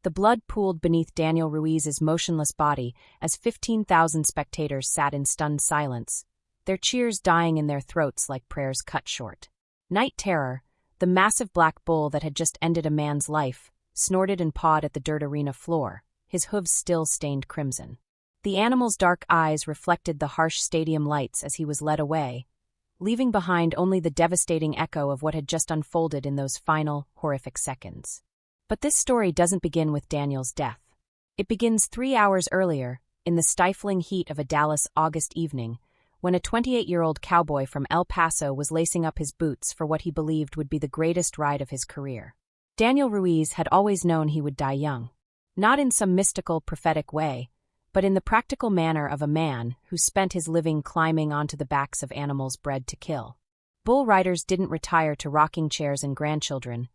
The blood pooled beneath Daniel Ruiz's motionless body as 15,000 spectators sat in stunned silence, their cheers dying in their throats like prayers cut short. Night Terror, the massive black bull that had just ended a man's life, snorted and pawed at the dirt arena floor, his hooves still stained crimson. The animal's dark eyes reflected the harsh stadium lights as he was led away, leaving behind only the devastating echo of what had just unfolded in those final, horrific seconds. But this story doesn't begin with Daniel's death. It begins 3 hours earlier, in the stifling heat of a Dallas August evening, when a 28-year-old cowboy from El Paso was lacing up his boots for what he believed would be the greatest ride of his career. Daniel Ruiz had always known he would die young. Not in some mystical, prophetic way, but in the practical manner of a man who spent his living climbing onto the backs of animals bred to kill. Bull riders didn't retire to rocking chairs and grandchildren.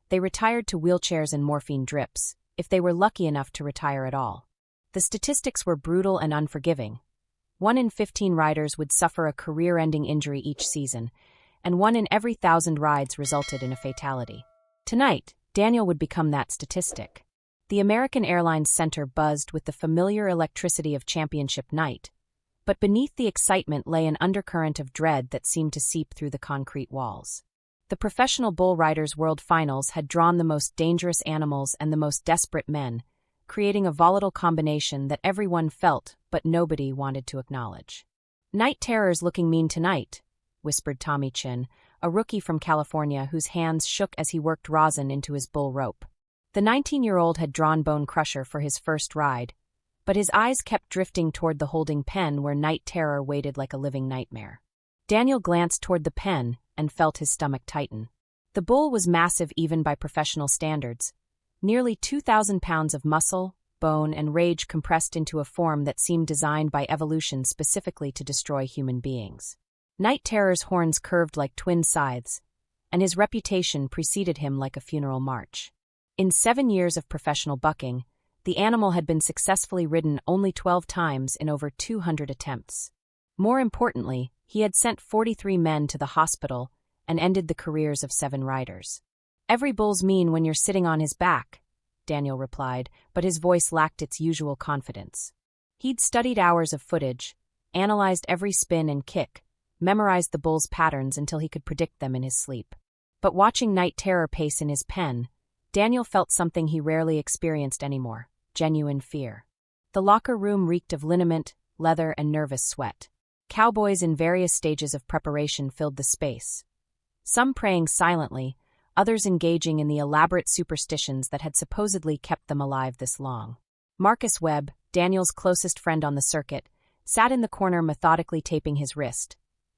They retired to wheelchairs and morphine drips, if they were lucky enough to retire at all. The statistics were brutal and unforgiving. 1 in 15 riders would suffer a career-ending injury each season, and 1 in every 1,000 rides resulted in a fatality. Tonight, Daniel would become that statistic. The American Airlines Center buzzed with the familiar electricity of championship night, but beneath the excitement lay an undercurrent of dread that seemed to seep through the concrete walls. The Professional Bull Riders World Finals had drawn the most dangerous animals and the most desperate men, creating a volatile combination that everyone felt but nobody wanted to acknowledge. "Night Terror's looking mean tonight," whispered Tommy Chin, a rookie from California whose hands shook as he worked rosin into his bull rope. The 19-year-old had drawn Bone Crusher for his first ride, but his eyes kept drifting toward the holding pen where Night Terror waited like a living nightmare. Daniel glanced toward the pen and felt his stomach tighten. The bull was massive even by professional standards, nearly 2,000 pounds of muscle, bone, and rage compressed into a form that seemed designed by evolution specifically to destroy human beings. Night Terror's horns curved like twin scythes, and his reputation preceded him like a funeral march. In 7 years of professional bucking, the animal had been successfully ridden only 12 times in over 200 attempts. More importantly, he had sent 43 men to the hospital and ended the careers of 7 riders. "Every bull's mean when you're sitting on his back," Daniel replied, but his voice lacked its usual confidence. He'd studied hours of footage, analyzed every spin and kick, memorized the bull's patterns until he could predict them in his sleep. But watching Night Terror pace in his pen, Daniel felt something he rarely experienced anymore: genuine fear. The locker room reeked of liniment, leather, and nervous sweat. Cowboys in various stages of preparation filled the space. Some praying silently, others engaging in the elaborate superstitions that had supposedly kept them alive this long. Marcus Webb, Daniel's closest friend on the circuit, sat in the corner methodically taping his wrist,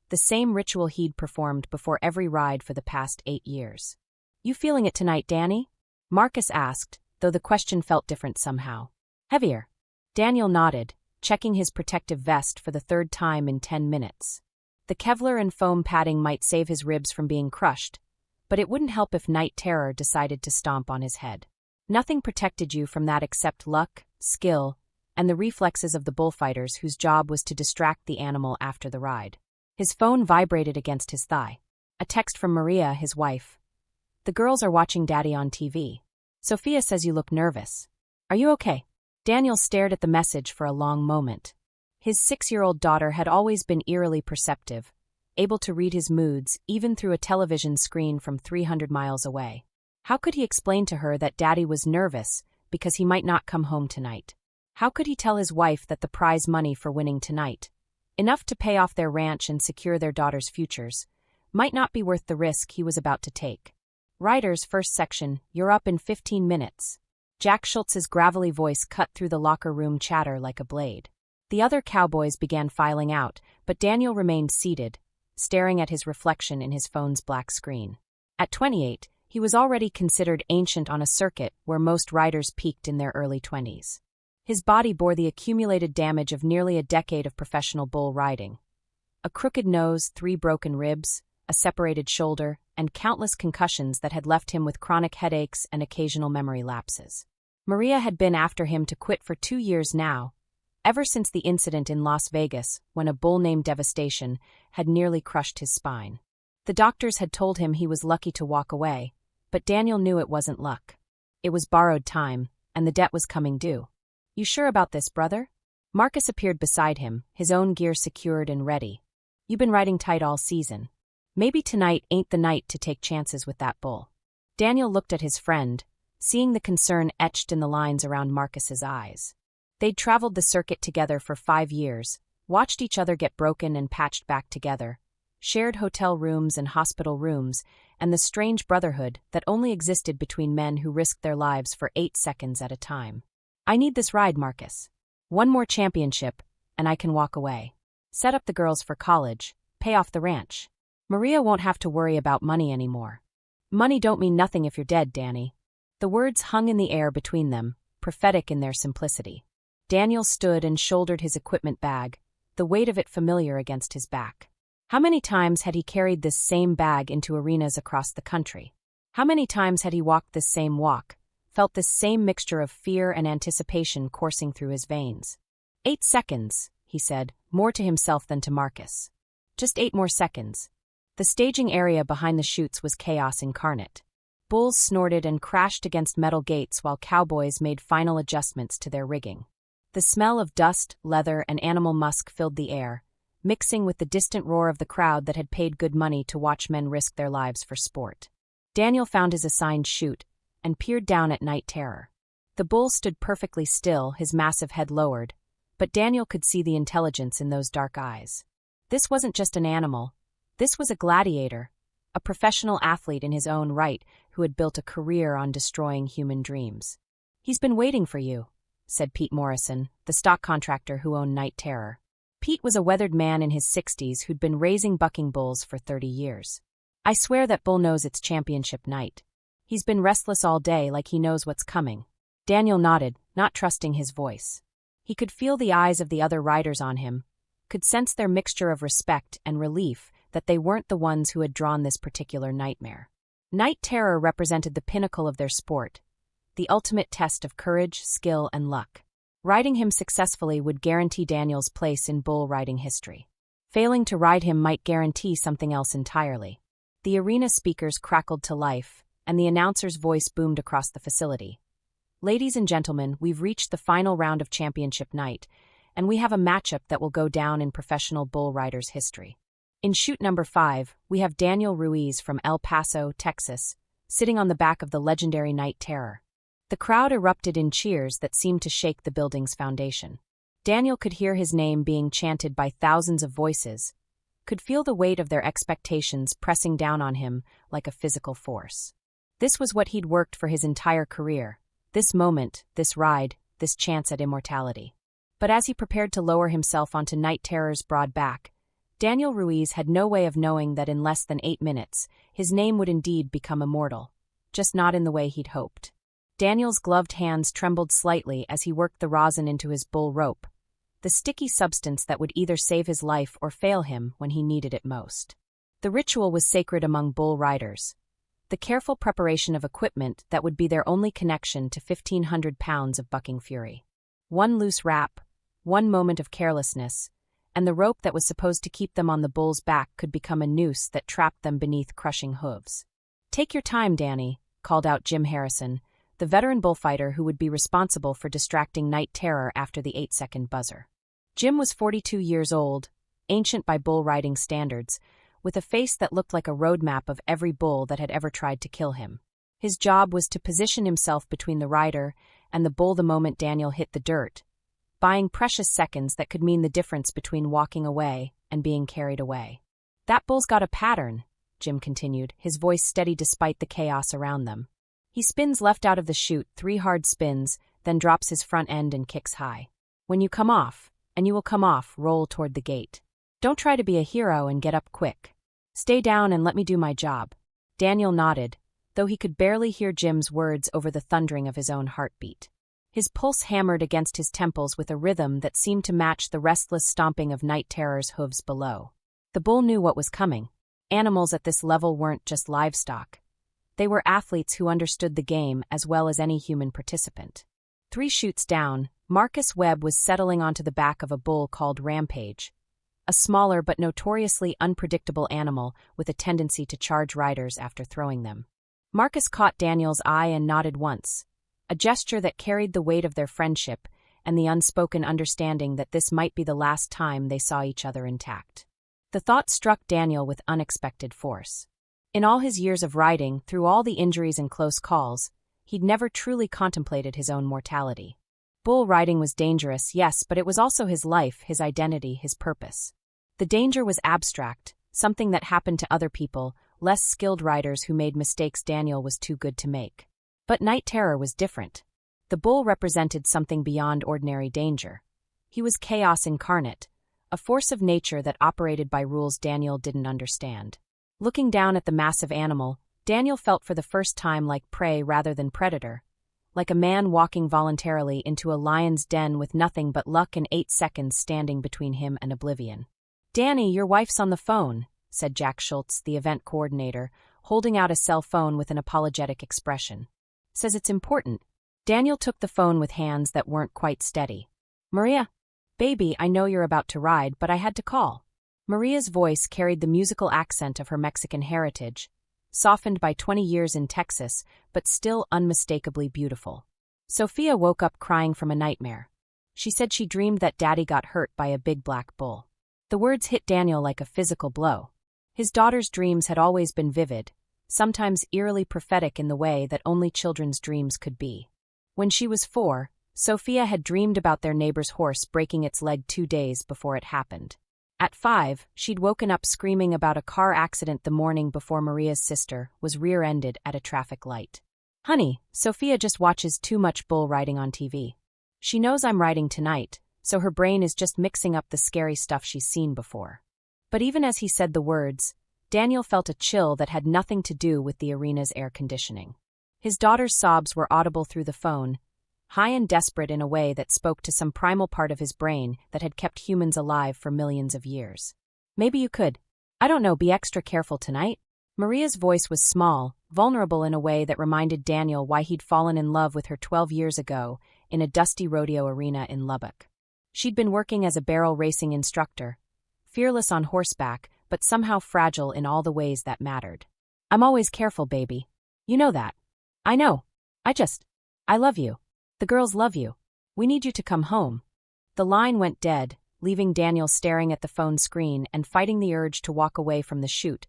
the same ritual he'd performed before every ride for the past 8 years. "You feeling it tonight, Danny?" Marcus asked, though the question felt different somehow. "Heavier." Daniel nodded, checking his protective vest for the 3rd time in 10 minutes. The Kevlar and foam padding might save his ribs from being crushed, but it wouldn't help if Night Terror decided to stomp on his head. Nothing protected you from that except luck, skill, and the reflexes of the bullfighters whose job was to distract the animal after the ride. His phone vibrated against his thigh. A text from Maria, his wife. "The girls are watching Daddy on TV. Sophia says you look nervous. Are you okay?" Daniel stared at the message for a long moment. His 6-year-old daughter had always been eerily perceptive, able to read his moods even through a television screen from 300 miles away. How could he explain to her that Daddy was nervous because he might not come home tonight? How could he tell his wife that the prize money for winning tonight, enough to pay off their ranch and secure their daughter's futures, might not be worth the risk he was about to take? "Riders, first section, you're up in 15 minutes. Jack Schultz's gravelly voice cut through the locker room chatter like a blade. The other cowboys began filing out, but Daniel remained seated, staring at his reflection in his phone's black screen. At 28, he was already considered ancient on a circuit where most riders peaked in their early 20s. His body bore the accumulated damage of nearly a decade of professional bull riding. A crooked nose, 3 broken ribs, a separated shoulder, and countless concussions that had left him with chronic headaches and occasional memory lapses. Maria had been after him to quit for 2 years now, ever since the incident in Las Vegas when a bull named Devastation had nearly crushed his spine. The doctors had told him he was lucky to walk away, but Daniel knew it wasn't luck. It was borrowed time, and the debt was coming due. "You sure about this, brother?" Marcus appeared beside him, his own gear secured and ready. "You've been riding tight all season. Maybe tonight ain't the night to take chances with that bull." Daniel looked at his friend, seeing the concern etched in the lines around Marcus's eyes. They'd traveled the circuit together for 5 years, watched each other get broken and patched back together, shared hotel rooms and hospital rooms, and the strange brotherhood that only existed between men who risked their lives for 8 seconds at a time. "I need this ride, Marcus. One more championship, and I can walk away. Set up the girls for college, pay off the ranch. Maria won't have to worry about money anymore. Money don't mean nothing if you're dead, Danny." The words hung in the air between them, prophetic in their simplicity. Daniel stood and shouldered his equipment bag, the weight of it familiar against his back. How many times had he carried this same bag into arenas across the country? How many times had he walked this same walk, felt this same mixture of fear and anticipation coursing through his veins? 8 seconds, he said, more to himself than to Marcus. Just 8 more seconds. The staging area behind the chutes was chaos incarnate. Bulls snorted and crashed against metal gates while cowboys made final adjustments to their rigging. The smell of dust, leather, and animal musk filled the air, mixing with the distant roar of the crowd that had paid good money to watch men risk their lives for sport. Daniel found his assigned chute and peered down at Night Terror. The bull stood perfectly still, his massive head lowered, but Daniel could see the intelligence in those dark eyes. This wasn't just an animal. This was a gladiator, a professional athlete in his own right who had built a career on destroying human dreams. "He's been waiting for you," said Pete Morrison, the stock contractor who owned Night Terror. Pete was a weathered man in his 60s who'd been raising bucking bulls for 30 years. "I swear that bull knows it's championship night. He's been restless all day like he knows what's coming." Daniel nodded, not trusting his voice. He could feel the eyes of the other riders on him, could sense their mixture of respect and relief that they weren't the ones who had drawn this particular nightmare. Night Terror represented the pinnacle of their sport, the ultimate test of courage, skill, and luck. Riding him successfully would guarantee Daniel's place in bull riding history. Failing to ride him might guarantee something else entirely. The arena speakers crackled to life, and the announcer's voice boomed across the facility. "Ladies and gentlemen, we've reached the final round of championship night, and we have a matchup that will go down in professional bull riders' history. In chute number 5, we have Daniel Ruiz from El Paso, Texas, sitting on the back of the legendary Night Terror." The crowd erupted in cheers that seemed to shake the building's foundation. Daniel could hear his name being chanted by thousands of voices, could feel the weight of their expectations pressing down on him like a physical force. This was what he'd worked for his entire career, this moment, this ride, this chance at immortality. But as he prepared to lower himself onto Night Terror's broad back, Daniel Ruiz had no way of knowing that in less than 8 minutes, his name would indeed become immortal, just not in the way he'd hoped. Daniel's gloved hands trembled slightly as he worked the rosin into his bull rope, the sticky substance that would either save his life or fail him when he needed it most. The ritual was sacred among bull riders, the careful preparation of equipment that would be their only connection to 1,500 pounds of bucking fury. One loose wrap, one moment of carelessness, and the rope that was supposed to keep them on the bull's back could become a noose that trapped them beneath crushing hooves. "Take your time, Danny," called out Jim Harrison, the veteran bullfighter who would be responsible for distracting Night Terror after the 8-second buzzer. Jim was 42 years old, ancient by bull riding standards, with a face that looked like a roadmap of every bull that had ever tried to kill him. His job was to position himself between the rider and the bull the moment Daniel hit the dirt, buying precious seconds that could mean the difference between walking away and being carried away. "That bull's got a pattern," Jim continued, his voice steady despite the chaos around them. "He spins left out of the chute 3 hard spins, then drops his front end and kicks high. When you come off, and you will come off, roll toward the gate. Don't try to be a hero and get up quick. Stay down and let me do my job." Daniel nodded, though he could barely hear Jim's words over the thundering of his own heartbeat. His pulse hammered against his temples with a rhythm that seemed to match the restless stomping of Night Terror's hooves below. The bull knew what was coming. Animals at this level weren't just livestock. They were athletes who understood the game as well as any human participant. 3 chutes down, Marcus Webb was settling onto the back of a bull called Rampage, a smaller but notoriously unpredictable animal with a tendency to charge riders after throwing them. Marcus caught Daniel's eye and nodded once, a gesture that carried the weight of their friendship and the unspoken understanding that this might be the last time they saw each other intact. The thought struck Daniel with unexpected force. In all his years of riding, through all the injuries and close calls, he'd never truly contemplated his own mortality. Bull riding was dangerous, yes, but it was also his life, his identity, his purpose. The danger was abstract, something that happened to other people, less skilled riders who made mistakes Daniel was too good to make. But Night Terror was different. The bull represented something beyond ordinary danger. He was chaos incarnate, a force of nature that operated by rules Daniel didn't understand. Looking down at the massive animal, Daniel felt for the first time like prey rather than predator, like a man walking voluntarily into a lion's den with nothing but luck and 8 seconds standing between him and oblivion. "Danny, your wife's on the phone," said Jack Schultz, the event coordinator, holding out a cell phone with an apologetic expression. "Says it's important." Daniel took the phone with hands that weren't quite steady. "Maria? Baby, I know you're about to ride, but I had to call." Maria's voice carried the musical accent of her Mexican heritage, softened by 20 years in Texas, but still unmistakably beautiful. Sophia woke up crying from a nightmare. She said she dreamed that Daddy got hurt by a big black bull. The words hit Daniel like a physical blow. His daughter's dreams had always been vivid, sometimes eerily prophetic in the way that only children's dreams could be. When she was 4, Sophia had dreamed about their neighbor's horse breaking its leg 2 days before it happened. At 5, she'd woken up screaming about a car accident the morning before Maria's sister was rear-ended at a traffic light. "Honey, Sophia just watches too much bull riding on TV. She knows I'm riding tonight, so her brain is just mixing up the scary stuff she's seen before." But even as he said the words, Daniel felt a chill that had nothing to do with the arena's air conditioning. His daughter's sobs were audible through the phone, high and desperate in a way that spoke to some primal part of his brain that had kept humans alive for millions of years. "Maybe you could. I don't know, be extra careful tonight." Maria's voice was small, vulnerable in a way that reminded Daniel why he'd fallen in love with her 12 years ago in a dusty rodeo arena in Lubbock. She'd been working as a barrel racing instructor, fearless on horseback, but somehow fragile in all the ways that mattered. "I'm always careful, baby. You know that." "I know. I love you. The girls love you. We need you to come home." The line went dead, leaving Daniel staring at the phone screen and fighting the urge to walk away from the chute,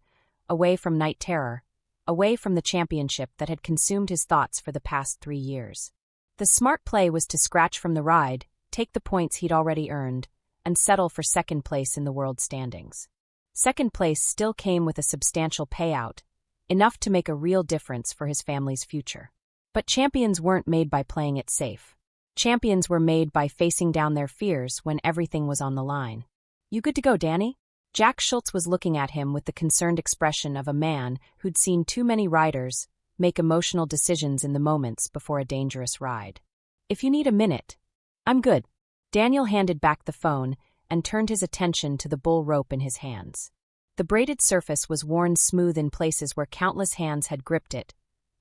away from Night Terror, away from the championship that had consumed his thoughts for the past 3 years. The smart play was to scratch from the ride, take the points he'd already earned, and settle for second place in the world standings. Second place still came with a substantial payout, enough to make a real difference for his family's future. But champions weren't made by playing it safe. Champions were made by facing down their fears when everything was on the line. "You good to go, Danny?" Jack Schultz was looking at him with the concerned expression of a man who'd seen too many riders make emotional decisions in the moments before a dangerous ride. "If you need a minute." "I'm good." Daniel handed back the phone and turned his attention to the bull rope in his hands. The braided surface was worn smooth in places where countless hands had gripped it,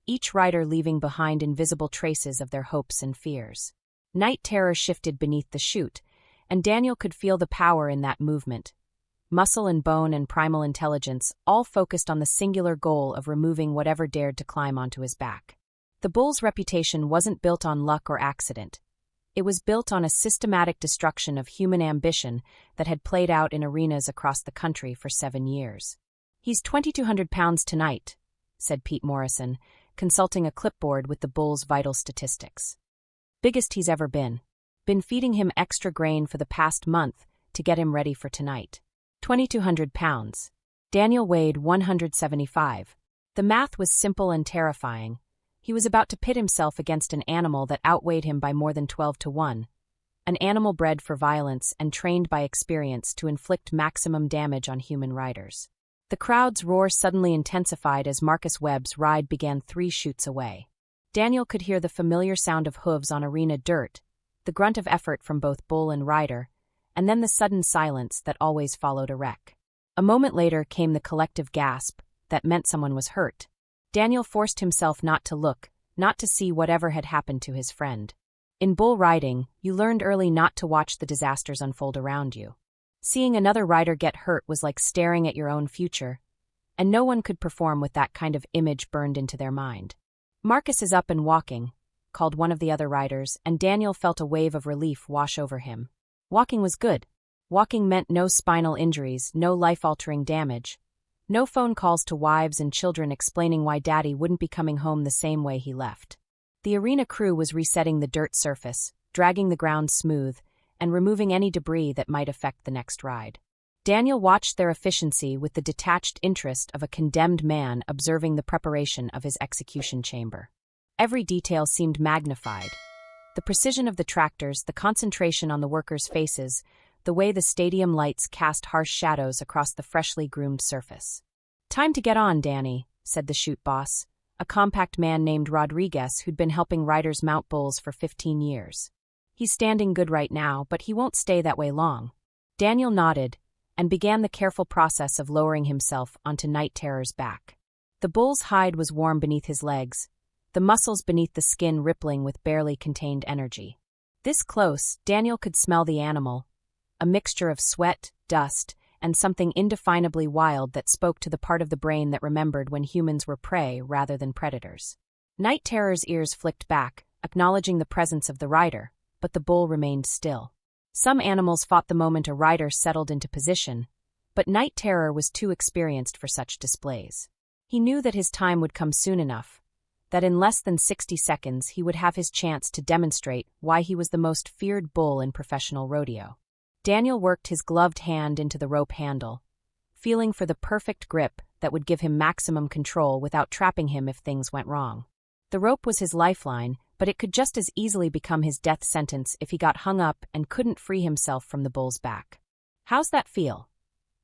each rider leaving behind invisible traces of their hopes and fears. Night Terror shifted beneath the chute, and Daniel could feel the power in that movement. Muscle and bone and primal intelligence, all focused on the singular goal of removing whatever dared to climb onto his back. The bull's reputation wasn't built on luck or accident. It was built on a systematic destruction of human ambition that had played out in arenas across the country for 7 years. "He's 2,200 pounds tonight," said Pete Morrison, consulting a clipboard with the bull's vital statistics. "Biggest he's ever been. Been feeding him extra grain for the past month to get him ready for tonight. 2,200 pounds. Daniel weighed 175. The math was simple and terrifying. He was about to pit himself against an animal that outweighed him by more than 12 to 1. An animal bred for violence and trained by experience to inflict maximum damage on human riders. The crowd's roar suddenly intensified as Marcus Webb's ride began 3 chutes away. Daniel could hear the familiar sound of hooves on arena dirt, the grunt of effort from both bull and rider, and then the sudden silence that always followed a wreck. A moment later came the collective gasp that meant someone was hurt. Daniel forced himself not to look, not to see whatever had happened to his friend. In bull riding, you learned early not to watch the disasters unfold around you. Seeing another rider get hurt was like staring at your own future, and no one could perform with that kind of image burned into their mind. Marcus is up and walking, called one of the other riders, and Daniel felt a wave of relief wash over him. Walking was good. Walking meant no spinal injuries, no life-altering damage. No phone calls to wives and children explaining why Daddy wouldn't be coming home the same way he left. The arena crew was resetting the dirt surface, dragging the ground smooth, and removing any debris that might affect the next ride. Daniel watched their efficiency with the detached interest of a condemned man observing the preparation of his execution chamber. Every detail seemed magnified. The precision of the tractors, the concentration on the workers' faces, the way the stadium lights cast harsh shadows across the freshly groomed surface. "Time to get on, Danny," said the chute boss, a compact man named Rodriguez who'd been helping riders mount bulls for 15 years. "He's standing good right now, but he won't stay that way long." Daniel nodded and began the careful process of lowering himself onto Night Terror's back. The bull's hide was warm beneath his legs, the muscles beneath the skin rippling with barely contained energy. This close, Daniel could smell the animal, a mixture of sweat, dust, and something indefinably wild that spoke to the part of the brain that remembered when humans were prey rather than predators. Night Terror's ears flicked back, acknowledging the presence of the rider, but the bull remained still. Some animals fought the moment a rider settled into position, but Night Terror was too experienced for such displays. He knew that his time would come soon enough, that in less than 60 seconds he would have his chance to demonstrate why he was the most feared bull in professional rodeo. Daniel worked his gloved hand into the rope handle, feeling for the perfect grip that would give him maximum control without trapping him if things went wrong. The rope was his lifeline, but it could just as easily become his death sentence if he got hung up and couldn't free himself from the bull's back. "How's that feel?"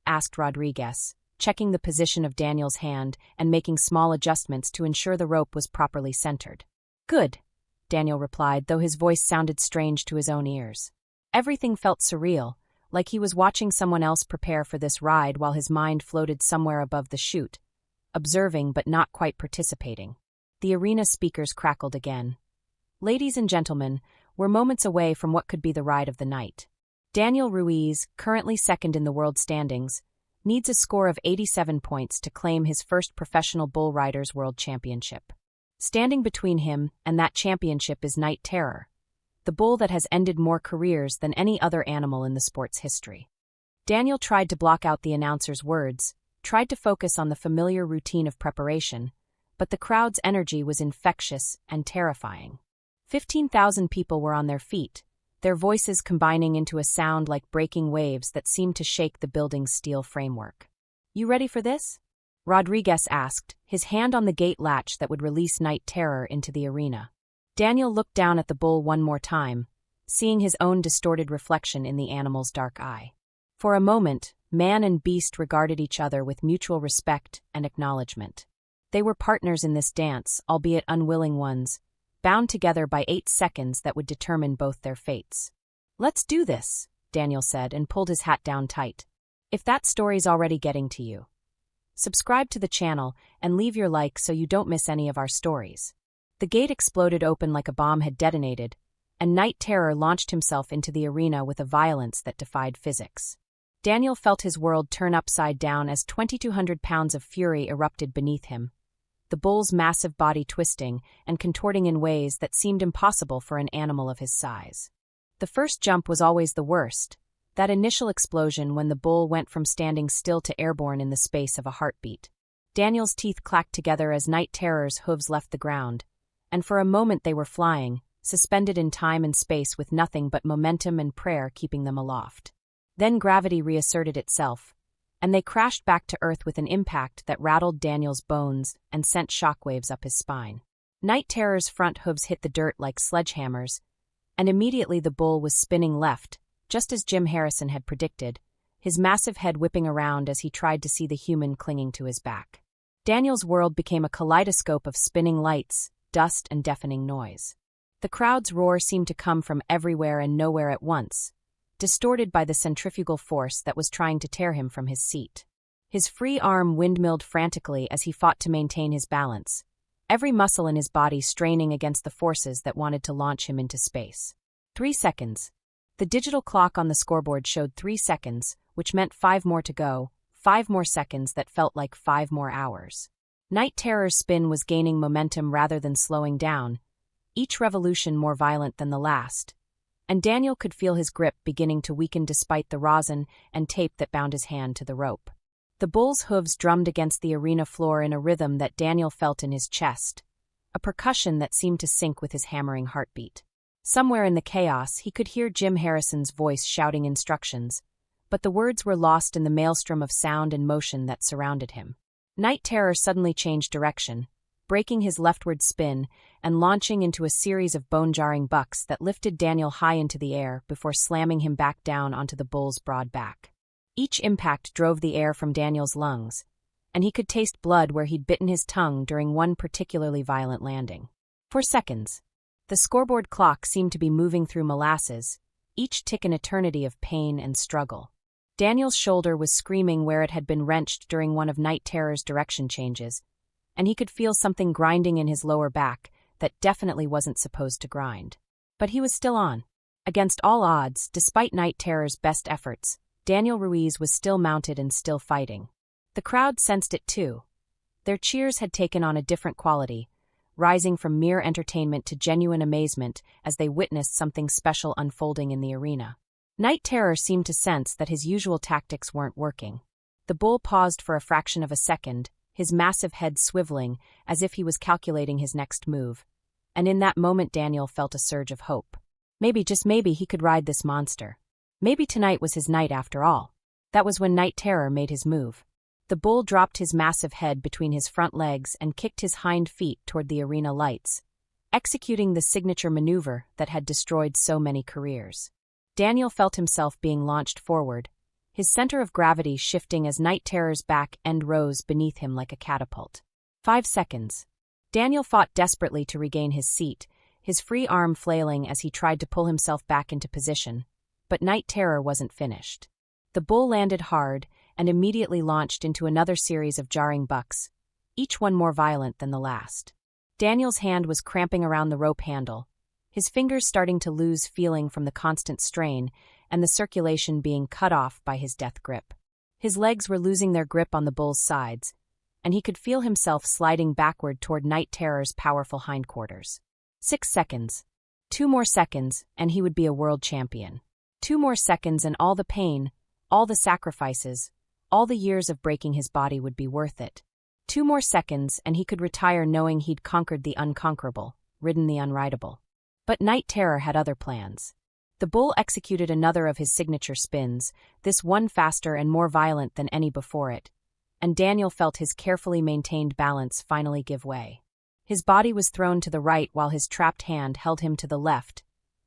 asked Rodriguez, checking the position of Daniel's hand and making small adjustments to ensure the rope was properly centered. "Good," Daniel replied, though his voice sounded strange to his own ears. Everything felt surreal, like he was watching someone else prepare for this ride while his mind floated somewhere above the chute, observing but not quite participating. The arena speakers crackled again. "Ladies and gentlemen, we're moments away from what could be the ride of the night. Daniel Ruiz, currently second in the world standings, needs a score of 87 points to claim his first professional bull riders world championship. Standing between him and that championship is Night Terror, the bull that has ended more careers than any other animal in the sport's history." Daniel tried to block out the announcer's words, tried to focus on the familiar routine of preparation, but the crowd's energy was infectious and terrifying. 15,000 people were on their feet, their voices combining into a sound like breaking waves that seemed to shake the building's steel framework. "You ready for this?" Rodriguez asked, his hand on the gate latch that would release Night Terror into the arena. Daniel looked down at the bull one more time, seeing his own distorted reflection in the animal's dark eye. For a moment, man and beast regarded each other with mutual respect and acknowledgement. They were partners in this dance, albeit unwilling ones, bound together by 8 seconds that would determine both their fates. "Let's do this," Daniel said and pulled his hat down tight. "If that story's already getting to you, subscribe to the channel and leave your like so you don't miss any of our stories." The gate exploded open like a bomb had detonated, and Night Terror launched himself into the arena with a violence that defied physics. Daniel felt his world turn upside down as 2,200 pounds of fury erupted beneath him, the bull's massive body twisting and contorting in ways that seemed impossible for an animal of his size. The first jump was always the worst, that initial explosion when the bull went from standing still to airborne in the space of a heartbeat. Daniel's teeth clacked together as Night Terror's hooves left the ground, and for a moment they were flying, suspended in time and space with nothing but momentum and prayer keeping them aloft. Then gravity reasserted itself, and they crashed back to Earth with an impact that rattled Daniel's bones and sent shockwaves up his spine. Night Terror's front hooves hit the dirt like sledgehammers, and immediately the bull was spinning left, just as Jim Harrison had predicted, his massive head whipping around as he tried to see the human clinging to his back. Daniel's world became a kaleidoscope of spinning lights, dust, and deafening noise. The crowd's roar seemed to come from everywhere and nowhere at once, distorted by the centrifugal force that was trying to tear him from his seat. His free arm windmilled frantically as he fought to maintain his balance, every muscle in his body straining against the forces that wanted to launch him into space. 3 seconds. The digital clock on the scoreboard showed 3 seconds, which meant 5 more to go, 5 more seconds that felt like 5 more hours. Night Terror's spin was gaining momentum rather than slowing down, each revolution more violent than the last, and Daniel could feel his grip beginning to weaken despite the rosin and tape that bound his hand to the rope. The bull's hooves drummed against the arena floor in a rhythm that Daniel felt in his chest, a percussion that seemed to sync with his hammering heartbeat. Somewhere in the chaos, he could hear Jim Harrison's voice shouting instructions, but the words were lost in the maelstrom of sound and motion that surrounded him. Night Terror suddenly changed direction, breaking his leftward spin and launching into a series of bone-jarring bucks that lifted Daniel high into the air before slamming him back down onto the bull's broad back. Each impact drove the air from Daniel's lungs, and he could taste blood where he'd bitten his tongue during one particularly violent landing. For seconds, the scoreboard clock seemed to be moving through molasses, each tick an eternity of pain and struggle. Daniel's shoulder was screaming where it had been wrenched during one of Night Terror's direction changes, and he could feel something grinding in his lower back that definitely wasn't supposed to grind. But he was still on. Against all odds, despite Night Terror's best efforts, Daniel Ruiz was still mounted and still fighting. The crowd sensed it too. Their cheers had taken on a different quality, rising from mere entertainment to genuine amazement as they witnessed something special unfolding in the arena. Night Terror seemed to sense that his usual tactics weren't working. The bull paused for a fraction of a second, his massive head swiveling as if he was calculating his next move, and in that moment Daniel felt a surge of hope. Maybe, just maybe, he could ride this monster. Maybe tonight was his night after all. That was when Night Terror made his move. The bull dropped his massive head between his front legs and kicked his hind feet toward the arena lights, executing the signature maneuver that had destroyed so many careers. Daniel felt himself being launched forward, his center of gravity shifting as Night Terror's back end rose beneath him like a catapult. 5 seconds. Daniel fought desperately to regain his seat, his free arm flailing as he tried to pull himself back into position, but Night Terror wasn't finished. The bull landed hard and immediately launched into another series of jarring bucks, each one more violent than the last. Daniel's hand was cramping around the rope handle, his fingers starting to lose feeling from the constant strain and the circulation being cut off by his death grip. His legs were losing their grip on the bull's sides, and he could feel himself sliding backward toward Night Terror's powerful hindquarters. 6 seconds. 2 more seconds, and he would be a world champion. 2 more seconds and all the pain, all the sacrifices, all the years of breaking his body would be worth it. 2 more seconds and he could retire knowing he'd conquered the unconquerable, ridden the unrideable. But Night Terror had other plans. The bull executed another of his signature spins, this one faster and more violent than any before it, and Daniel felt his carefully maintained balance finally give way. His body was thrown to the right while his trapped hand held him to the left,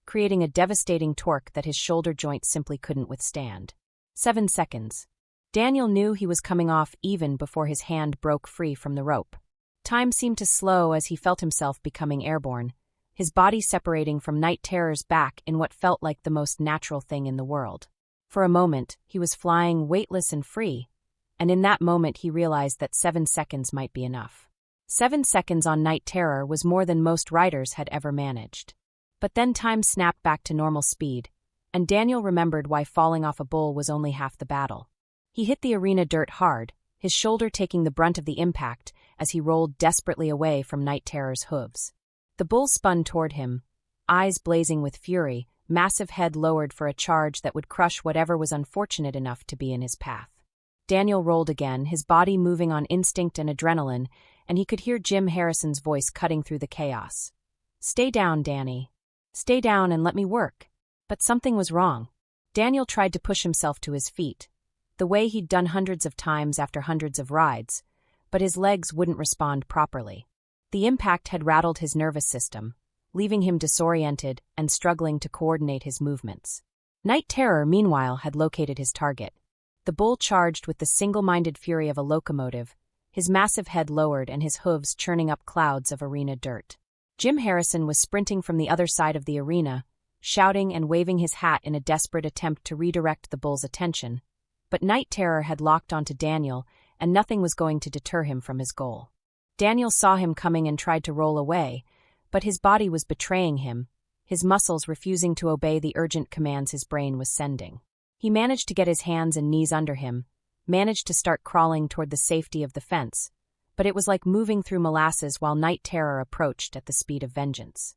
creating a devastating torque that his shoulder joint simply couldn't withstand. 7 seconds. Daniel knew he was coming off even before his hand broke free from the rope. Time seemed to slow as he felt himself becoming airborne, his body separating from Night Terror's back in what felt like the most natural thing in the world. For a moment, he was flying weightless and free, and in that moment he realized that 7 seconds might be enough. 7 seconds on Night Terror was more than most riders had ever managed. But then time snapped back to normal speed, and Daniel remembered why falling off a bull was only half the battle. He hit the arena dirt hard, his shoulder taking the brunt of the impact as he rolled desperately away from Night Terror's hooves. The bull spun toward him, eyes blazing with fury, massive head lowered for a charge that would crush whatever was unfortunate enough to be in his path. Daniel rolled again, his body moving on instinct and adrenaline, and he could hear Jim Harrison's voice cutting through the chaos. "Stay down, Danny. Stay down and let me work." But something was wrong. Daniel tried to push himself to his feet, the way he'd done hundreds of times after hundreds of rides, but his legs wouldn't respond properly. The impact had rattled his nervous system, leaving him disoriented and struggling to coordinate his movements. Night Terror, meanwhile, had located his target. The bull charged with the single-minded fury of a locomotive, his massive head lowered and his hooves churning up clouds of arena dirt. Jim Harrison was sprinting from the other side of the arena, shouting and waving his hat in a desperate attempt to redirect the bull's attention, but Night Terror had locked onto Daniel, and nothing was going to deter him from his goal. Daniel saw him coming and tried to roll away, but his body was betraying him, his muscles refusing to obey the urgent commands his brain was sending. He managed to get his hands and knees under him, managed to start crawling toward the safety of the fence, but it was like moving through molasses while Night Terror approached at the speed of vengeance.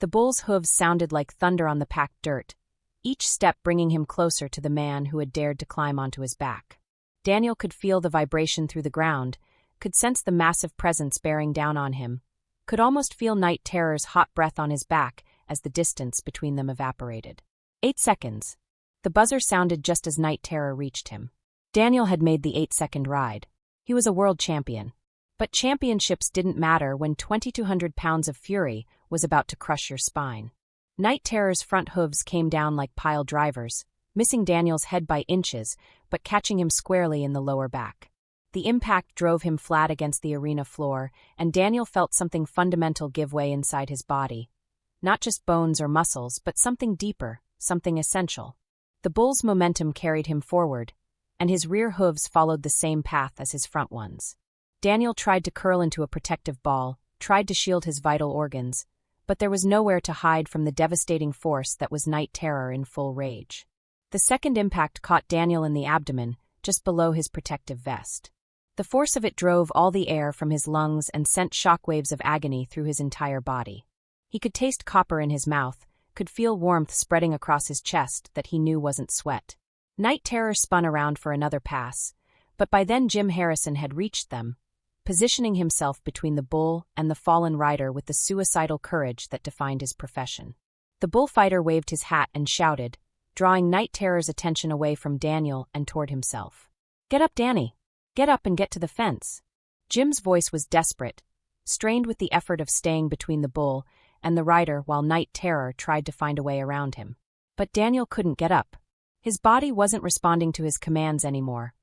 The bull's hooves sounded like thunder on the packed dirt, each step bringing him closer to the man who had dared to climb onto his back. Daniel could feel the vibration through the ground, could sense the massive presence bearing down on him, could almost feel Night Terror's hot breath on his back as the distance between them evaporated. 8 seconds. The buzzer sounded just as Night Terror reached him. Daniel had made the 8-second ride. He was a world champion. But championships didn't matter when 2,200 pounds of fury was about to crush your spine. Night Terror's front hooves came down like pile drivers, missing Daniel's head by inches, but catching him squarely in the lower back. The impact drove him flat against the arena floor, and Daniel felt something fundamental give way inside his body. Not just bones or muscles, but something deeper, something essential. The bull's momentum carried him forward, and his rear hooves followed the same path as his front ones. Daniel tried to curl into a protective ball, tried to shield his vital organs, but there was nowhere to hide from the devastating force that was Night Terror in full rage. The second impact caught Daniel in the abdomen, just below his protective vest. The force of it drove all the air from his lungs and sent shockwaves of agony through his entire body. He could taste copper in his mouth, could feel warmth spreading across his chest that he knew wasn't sweat. Night Terror spun around for another pass, but by then Jim Harrison had reached them, positioning himself between the bull and the fallen rider with the suicidal courage that defined his profession. The bullfighter waved his hat and shouted, drawing Night Terror's attention away from Daniel and toward himself. "Get up, Danny! Get up and get to the fence." Jim's voice was desperate, strained with the effort of staying between the bull and the rider while Night Terror tried to find a way around him. But Daniel couldn't get up. His body wasn't responding to his commands anymore,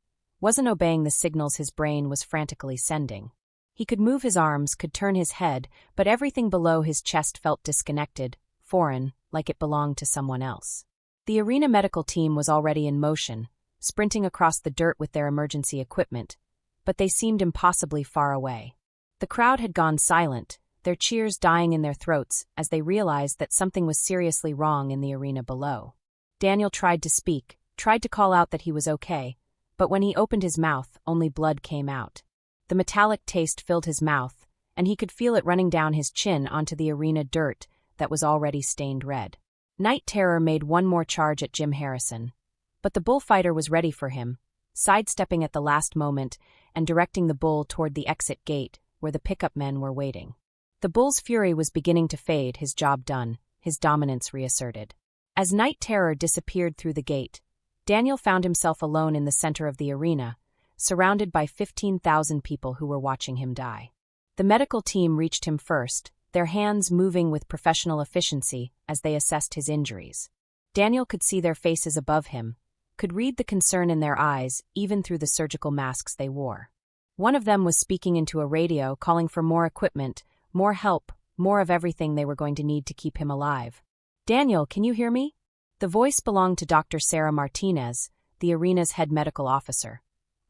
wasn't obeying the signals his brain was frantically sending. He could move his arms, could turn his head, but everything below his chest felt disconnected, foreign, like it belonged to someone else. The arena medical team was already in motion, sprinting across the dirt with their emergency equipment, but they seemed impossibly far away. The crowd had gone silent, their cheers dying in their throats as they realized that something was seriously wrong in the arena below. Daniel tried to speak, tried to call out that he was okay, but when he opened his mouth, only blood came out. The metallic taste filled his mouth, and he could feel it running down his chin onto the arena dirt that was already stained red. Night Terror made one more charge at Jim Harrison, but the bullfighter was ready for him, sidestepping at the last moment and directing the bull toward the exit gate where the pickup men were waiting. The bull's fury was beginning to fade, his job done, his dominance reasserted. As Night Terror disappeared through the gate, Daniel found himself alone in the center of the arena, surrounded by 15,000 people who were watching him die. The medical team reached him first, their hands moving with professional efficiency as they assessed his injuries. Daniel could see their faces above him, could read the concern in their eyes even through the surgical masks they wore. One of them was speaking into a radio, calling for more equipment, more help, more of everything they were going to need to keep him alive. "Daniel, can you hear me?" The voice belonged to Dr. Sarah Martinez, the arena's head medical officer,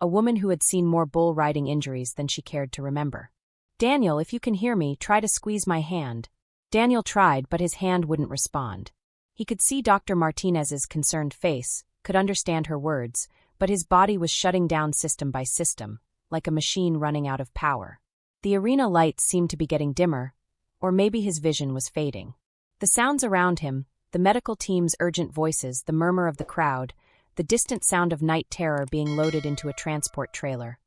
a woman who had seen more bull riding injuries than she cared to remember. "Daniel, if you can hear me, try to squeeze my hand." Daniel tried, but his hand wouldn't respond. He could see Dr. Martinez's concerned face, could understand her words, but his body was shutting down system by system, like a machine running out of power. The arena lights seemed to be getting dimmer, or maybe his vision was fading. The sounds around him, the medical team's urgent voices, the murmur of the crowd, the distant sound of Night Terror being loaded into a transport trailer,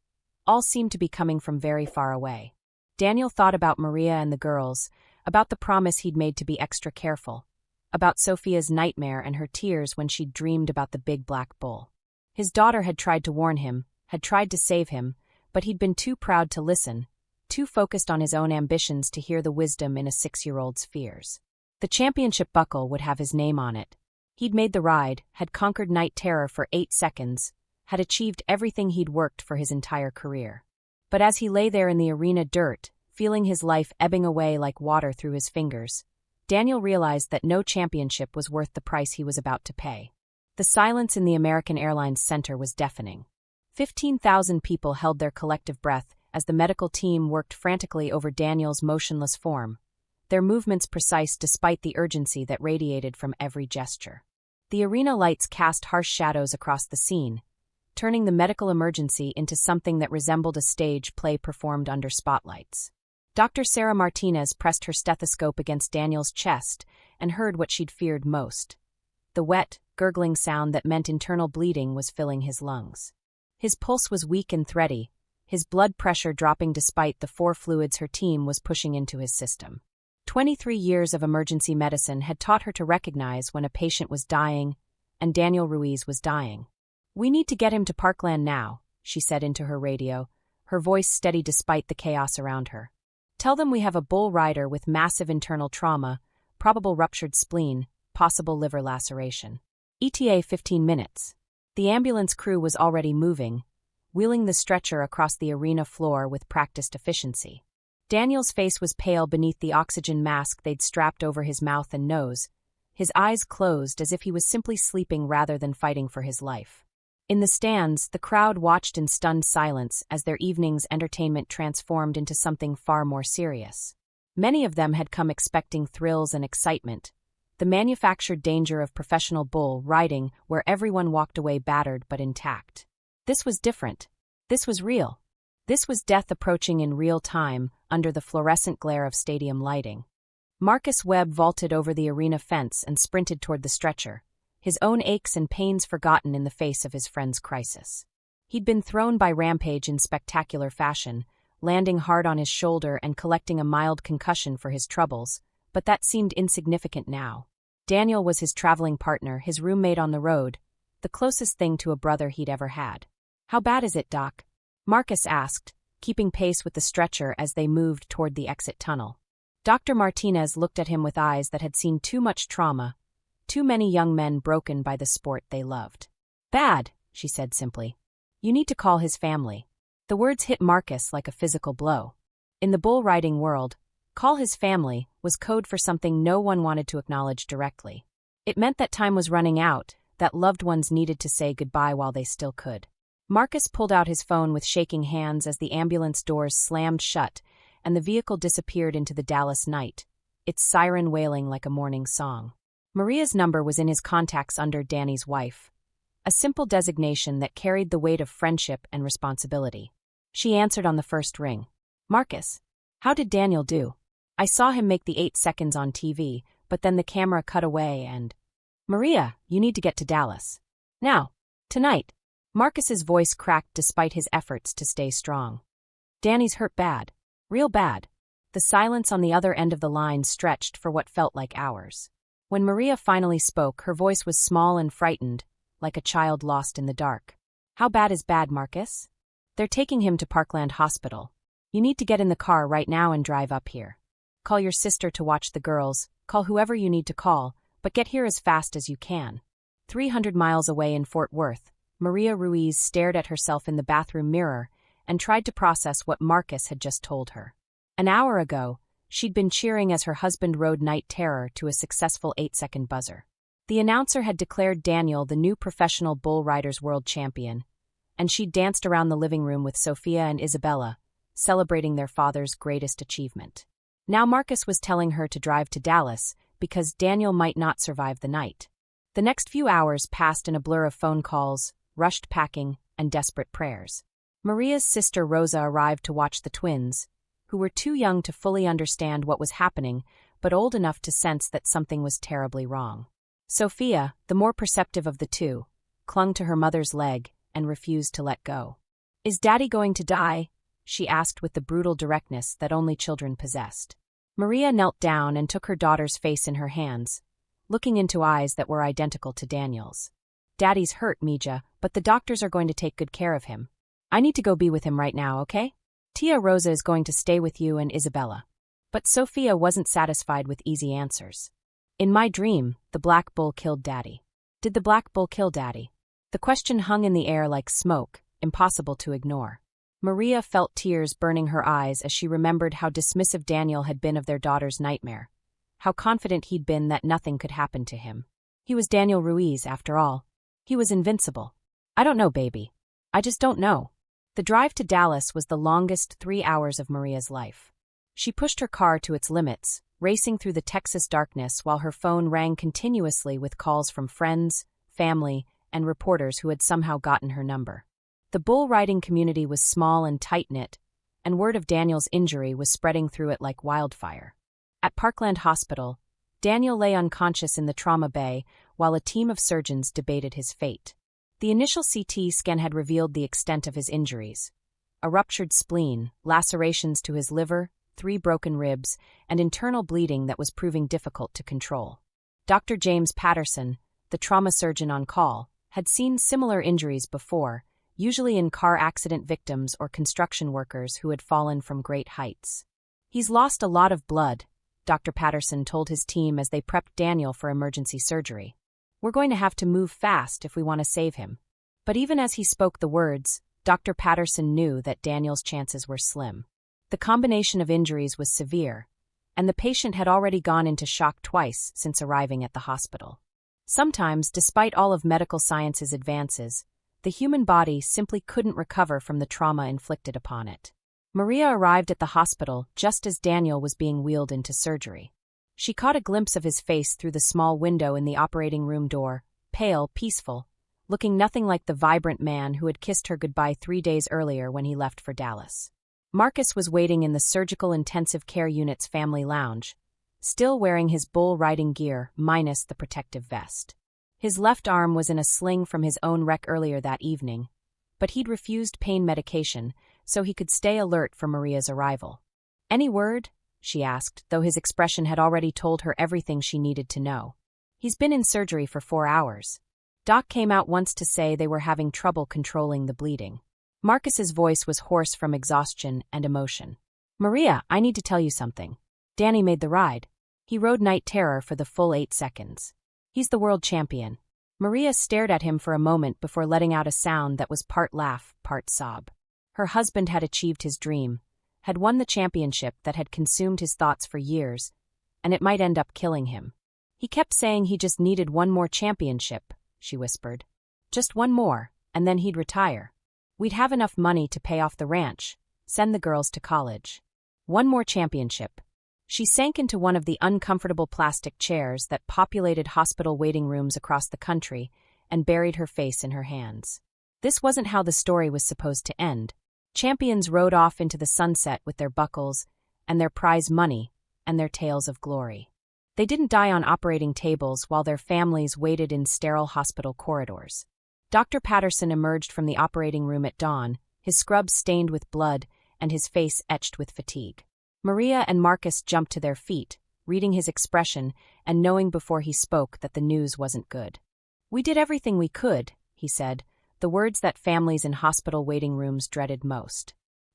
all seemed to be coming from very far away. Daniel thought about Maria and the girls, about the promise he'd made to be extra careful, about Sophia's nightmare and her tears when she'd dreamed about the big black bull. His daughter had tried to warn him, had tried to save him, but he'd been too proud to listen, too focused on his own ambitions to hear the wisdom in a 6-year-old's fears. The championship buckle would have his name on it. He'd made the ride, had conquered Night Terror for 8 seconds, had achieved everything he'd worked for his entire career. But as he lay there in the arena dirt, feeling his life ebbing away like water through his fingers, Daniel realized that no championship was worth the price he was about to pay. The silence in the American Airlines Center was deafening. 15,000 people held their collective breath as the medical team worked frantically over Daniel's motionless form, their movements precise despite the urgency that radiated from every gesture. The arena lights cast harsh shadows across the scene, turning the medical emergency into something that resembled a stage play performed under spotlights. Dr. Sarah Martinez pressed her stethoscope against Daniel's chest and heard what she'd feared most. The wet, gurgling sound that meant internal bleeding was filling his lungs. His pulse was weak and thready, his blood pressure dropping despite the 4 fluids her team was pushing into his system. 23 years of emergency medicine had taught her to recognize when a patient was dying, and Daniel Ruiz was dying. "We need to get him to Parkland now," she said into her radio, her voice steady despite the chaos around her. "Tell them we have a bull rider with massive internal trauma, probable ruptured spleen, possible liver laceration. ETA 15 minutes. The ambulance crew was already moving, wheeling the stretcher across the arena floor with practiced efficiency. Daniel's face was pale beneath the oxygen mask they'd strapped over his mouth and nose, his eyes closed as if he was simply sleeping rather than fighting for his life. In the stands, the crowd watched in stunned silence as their evening's entertainment transformed into something far more serious. Many of them had come expecting thrills and excitement, the manufactured danger of professional bull riding where everyone walked away battered but intact. This was different. This was real. This was death approaching in real time under the fluorescent glare of stadium lighting. Marcus Webb vaulted over the arena fence and sprinted toward the stretcher, his own aches and pains forgotten in the face of his friend's crisis. He'd been thrown by Rampage in spectacular fashion, landing hard on his shoulder and collecting a mild concussion for his troubles, but that seemed insignificant now. Daniel was his traveling partner, his roommate on the road, the closest thing to a brother he'd ever had. "How bad is it, Doc?" Marcus asked, keeping pace with the stretcher as they moved toward the exit tunnel. Dr. Martinez looked at him with eyes that had seen too much trauma, too many young men broken by the sport they loved. "Bad," she said simply. "You need to call his family." The words hit Marcus like a physical blow. In the bull riding world, "call his family" was code for something no one wanted to acknowledge directly. It meant that time was running out, that loved ones needed to say goodbye while they still could. Marcus pulled out his phone with shaking hands as the ambulance doors slammed shut and the vehicle disappeared into the Dallas night, its siren wailing like a morning song. Maria's number was in his contacts under Danny's wife, a simple designation that carried the weight of friendship and responsibility. She answered on the first ring. "Marcus, how did Daniel do? I saw him make the 8 seconds on TV, but then the camera cut away and—" "Maria, you need to get to Dallas. Now. Tonight." Marcus's voice cracked despite his efforts to stay strong. "Danny's hurt bad. Real bad." The silence on the other end of the line stretched for what felt like hours. When Maria finally spoke, her voice was small and frightened, like a child lost in the dark. "How bad is bad, Marcus?" "They're taking him to Parkland Hospital. You need to get in the car right now and drive up here. Call your sister to watch the girls, call whoever you need to call, but get here as fast as you can." 300 miles away in Fort Worth, Maria Ruiz stared at herself in the bathroom mirror and tried to process what Marcus had just told her. An hour ago, she'd been cheering as her husband rode Night Terror to a successful 8-second buzzer. The announcer had declared Daniel the new professional bull riders world champion, and she'd danced around the living room with Sophia and Isabella, celebrating their father's greatest achievement. Now Marcus was telling her to drive to Dallas because Daniel might not survive the night. The next few hours passed in a blur of phone calls, rushed packing, and desperate prayers. Maria's sister Rosa arrived to watch the twins, who were too young to fully understand what was happening, but old enough to sense that something was terribly wrong. Sophia, the more perceptive of the two, clung to her mother's leg and refused to let go. "Is Daddy going to die?" she asked with the brutal directness that only children possessed. Maria knelt down and took her daughter's face in her hands, looking into eyes that were identical to Daniel's. "Daddy's hurt, Mija, but the doctors are going to take good care of him. I need to go be with him right now, okay? Tia Rosa is going to stay with you and Isabella." But Sophia wasn't satisfied with easy answers. "In my dream, the black bull killed Daddy." "Did the black bull kill Daddy?" The question hung in the air like smoke, impossible to ignore. Maria felt tears burning her eyes as she remembered how dismissive Daniel had been of their daughter's nightmare, how confident he'd been that nothing could happen to him. He was Daniel Ruiz, after all. He was invincible. "I don't know, baby. I just don't know." The drive to Dallas was the longest 3 hours of Maria's life. She pushed her car to its limits, racing through the Texas darkness while her phone rang continuously with calls from friends, family, and reporters who had somehow gotten her number. The bull riding community was small and tight-knit, and word of Daniel's injury was spreading through it like wildfire. At Parkland Hospital, Daniel lay unconscious in the trauma bay while a team of surgeons debated his fate. The initial CT scan had revealed the extent of his injuries: a ruptured spleen, lacerations to his liver, 3 broken ribs, and internal bleeding that was proving difficult to control. Dr. James Patterson, the trauma surgeon on call, had seen similar injuries before, usually in car accident victims or construction workers who had fallen from great heights. "He's lost a lot of blood," Dr. Patterson told his team as they prepped Daniel for emergency surgery. "We're going to have to move fast if we want to save him." But even as he spoke the words, Dr. Patterson knew that Daniel's chances were slim. The combination of injuries was severe, and the patient had already gone into shock twice since arriving at the hospital. Sometimes, despite all of medical science's advances, the human body simply couldn't recover from the trauma inflicted upon it. Maria arrived at the hospital just as Daniel was being wheeled into surgery. She caught a glimpse of his face through the small window in the operating room door, pale, peaceful, looking nothing like the vibrant man who had kissed her goodbye 3 days earlier when he left for Dallas. Marcus was waiting in the surgical intensive care unit's family lounge, still wearing his bull riding gear minus the protective vest. His left arm was in a sling from his own wreck earlier that evening, but he'd refused pain medication so he could stay alert for Maria's arrival. "Any word?" she asked, though his expression had already told her everything she needed to know. "He's been in surgery for 4 hours. Doc came out once to say they were having trouble controlling the bleeding." Marcus's voice was hoarse from exhaustion and emotion. "Maria, I need to tell you something. Danny made the ride. He rode Night Terror for the full 8 seconds. He's the world champion." Maria stared at him for a moment before letting out a sound that was part laugh, part sob. Her husband had achieved his dream, had won the championship that had consumed his thoughts for years, and it might end up killing him. "He kept saying he just needed one more championship," she whispered. "Just one more, and then he'd retire. We'd have enough money to pay off the ranch, send the girls to college. One more championship." She sank into one of the uncomfortable plastic chairs that populated hospital waiting rooms across the country and buried her face in her hands. This wasn't how the story was supposed to end. Champions rode off into the sunset with their buckles and their prize money and their tales of glory. They didn't die on operating tables while their families waited in sterile hospital corridors. Dr. Patterson emerged from the operating room at dawn, his scrubs stained with blood and his face etched with fatigue. Maria and Marcus jumped to their feet, reading his expression and knowing before he spoke that the news wasn't good. "We did everything we could," he said, the words that families in hospital waiting rooms dreaded most.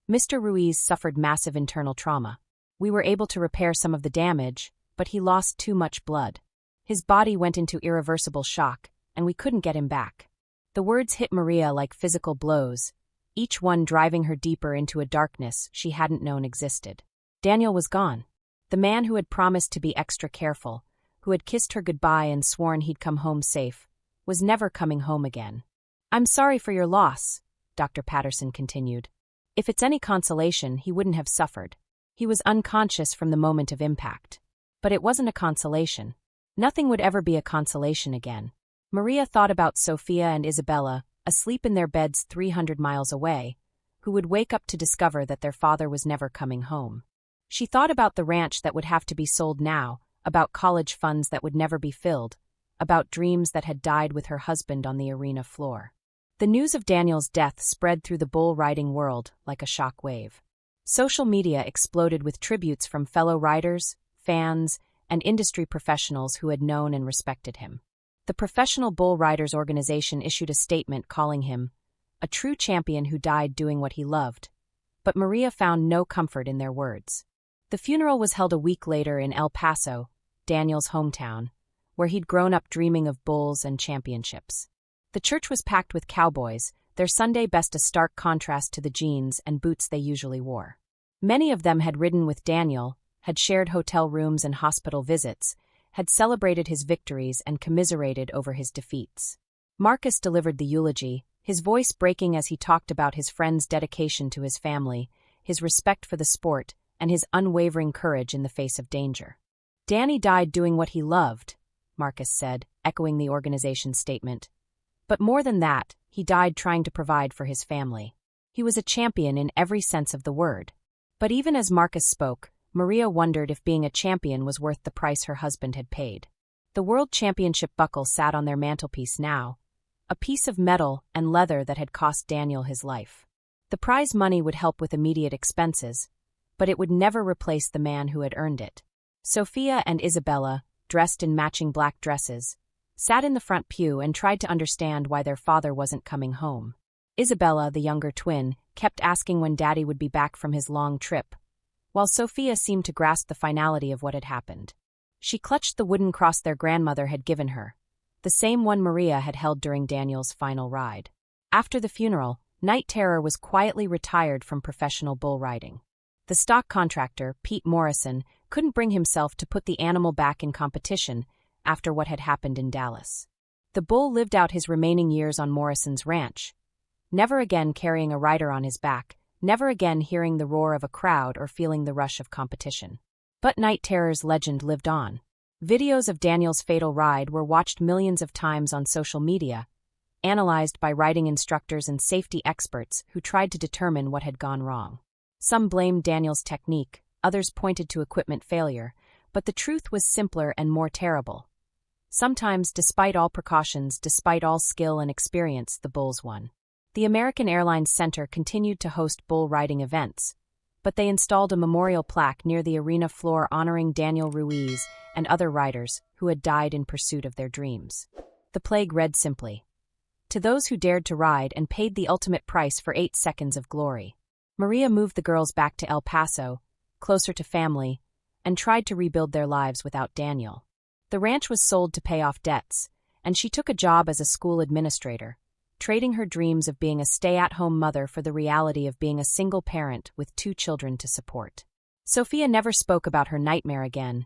"Mr. Ruiz suffered massive internal trauma. We were able to repair some of the damage, but he lost too much blood. His body went into irreversible shock, and we couldn't get him back." The words hit Maria like physical blows, each one driving her deeper into a darkness she hadn't known existed. Daniel was gone. The man who had promised to be extra careful, who had kissed her goodbye and sworn he'd come home safe, was never coming home again. "I'm sorry for your loss," Dr. Patterson continued. "If it's any consolation, he wouldn't have suffered. He was unconscious from the moment of impact. But it wasn't a consolation. Nothing would ever be a consolation again." Maria thought about Sophia and Isabella, asleep in their beds 300 miles away, who would wake up to discover that their father was never coming home. She thought about the ranch that would have to be sold now, about college funds that would never be filled, about dreams that had died with her husband on the arena floor. The news of Daniel's death spread through the bull-riding world like a shock wave. Social media exploded with tributes from fellow riders, fans, and industry professionals who had known and respected him. The Professional Bull Riders Organization issued a statement calling him a true champion who died doing what he loved, but Maria found no comfort in their words. The funeral was held a week later in El Paso, Daniel's hometown, where he'd grown up dreaming of bulls and championships. The church was packed with cowboys, their Sunday best a stark contrast to the jeans and boots they usually wore. Many of them had ridden with Daniel, had shared hotel rooms and hospital visits, had celebrated his victories and commiserated over his defeats. Marcus delivered the eulogy, his voice breaking as he talked about his friend's dedication to his family, his respect for the sport, and his unwavering courage in the face of danger. "Danny died doing what he loved," Marcus said, echoing the organization's statement. "But more than that, he died trying to provide for his family. He was a champion in every sense of the word." But even as Marcus spoke, Maria wondered if being a champion was worth the price her husband had paid. The World Championship buckle sat on their mantelpiece now, a piece of metal and leather that had cost Daniel his life. The prize money would help with immediate expenses, but it would never replace the man who had earned it. Sophia and Isabella, dressed in matching black dresses, sat in the front pew and tried to understand why their father wasn't coming home. Isabella, the younger twin, kept asking when Daddy would be back from his long trip, while Sophia seemed to grasp the finality of what had happened. She clutched the wooden cross their grandmother had given her, the same one Maria had held during Daniel's final ride. After the funeral, Night Terror was quietly retired from professional bull riding. The stock contractor, Pete Morrison, couldn't bring himself to put the animal back in competition after what had happened in Dallas. The bull lived out his remaining years on Morrison's ranch, never again carrying a rider on his back, never again hearing the roar of a crowd or feeling the rush of competition. But Night Terror's legend lived on. Videos of Daniel's fatal ride were watched millions of times on social media, analyzed by riding instructors and safety experts who tried to determine what had gone wrong. Some blamed Daniel's technique, others pointed to equipment failure, but the truth was simpler and more terrible. Sometimes, despite all precautions, despite all skill and experience, the bulls won. The American Airlines Center continued to host bull riding events, but they installed a memorial plaque near the arena floor honoring Daniel Ruiz and other riders who had died in pursuit of their dreams. The plaque read simply, "To those who dared to ride and paid the ultimate price for 8 seconds of glory." Maria moved the girls back to El Paso, closer to family, and tried to rebuild their lives without Daniel. The ranch was sold to pay off debts, and she took a job as a school administrator, trading her dreams of being a stay-at-home mother for the reality of being a single parent with 2 children to support. Sophia never spoke about her nightmare again,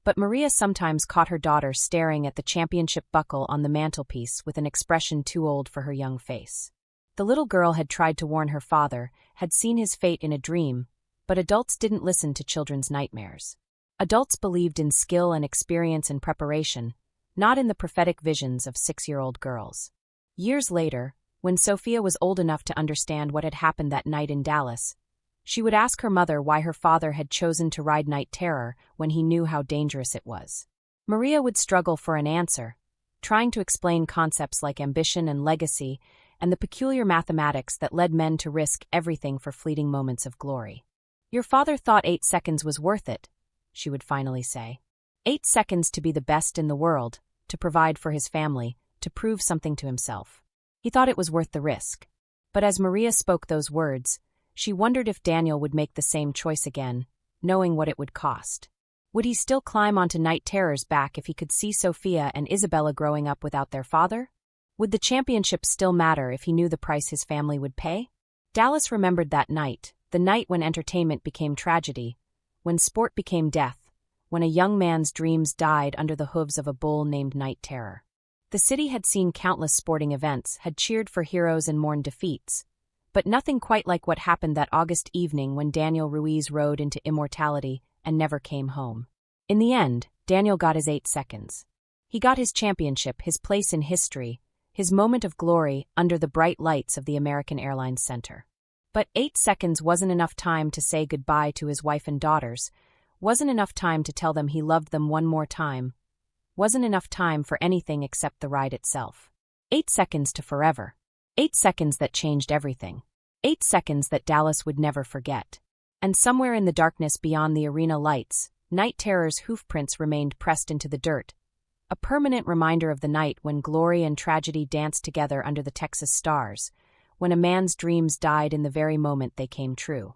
but Maria sometimes caught her daughter staring at the championship buckle on the mantelpiece with an expression too old for her young face. The little girl had tried to warn her father, had seen his fate in a dream, but adults didn't listen to children's nightmares. Adults believed in skill and experience and preparation, not in the prophetic visions of 6-year-old girls. Years later, when Sophia was old enough to understand what had happened that night in Dallas, she would ask her mother why her father had chosen to ride Night Terror when he knew how dangerous it was. Maria would struggle for an answer, trying to explain concepts like ambition and legacy and the peculiar mathematics that led men to risk everything for fleeting moments of glory. "Your father thought 8 seconds was worth it," she would finally say. 8 seconds to be the best in the world, to provide for his family, to prove something to himself. He thought it was worth the risk. But as Maria spoke those words, she wondered if Daniel would make the same choice again, knowing what it would cost. Would he still climb onto Night Terror's back if he could see Sophia and Isabella growing up without their father? Would the championship still matter if he knew the price his family would pay? Dallas remembered that night, the night when entertainment became tragedy, when sport became death, when a young man's dreams died under the hooves of a bull named Night Terror. The city had seen countless sporting events, had cheered for heroes and mourned defeats, but nothing quite like what happened that August evening when Daniel Ruiz rode into immortality and never came home. In the end, Daniel got his 8 seconds. He got his championship, his place in history, his moment of glory under the bright lights of the American Airlines Center. But 8 seconds wasn't enough time to say goodbye to his wife and daughters, wasn't enough time to tell them he loved them one more time, wasn't enough time for anything except the ride itself. 8 seconds to forever. 8 seconds that changed everything. 8 seconds that Dallas would never forget. And somewhere in the darkness beyond the arena lights, Night Terror's hoofprints remained pressed into the dirt, a permanent reminder of the night when glory and tragedy danced together under the Texas stars, when a man's dreams died in the very moment they came true.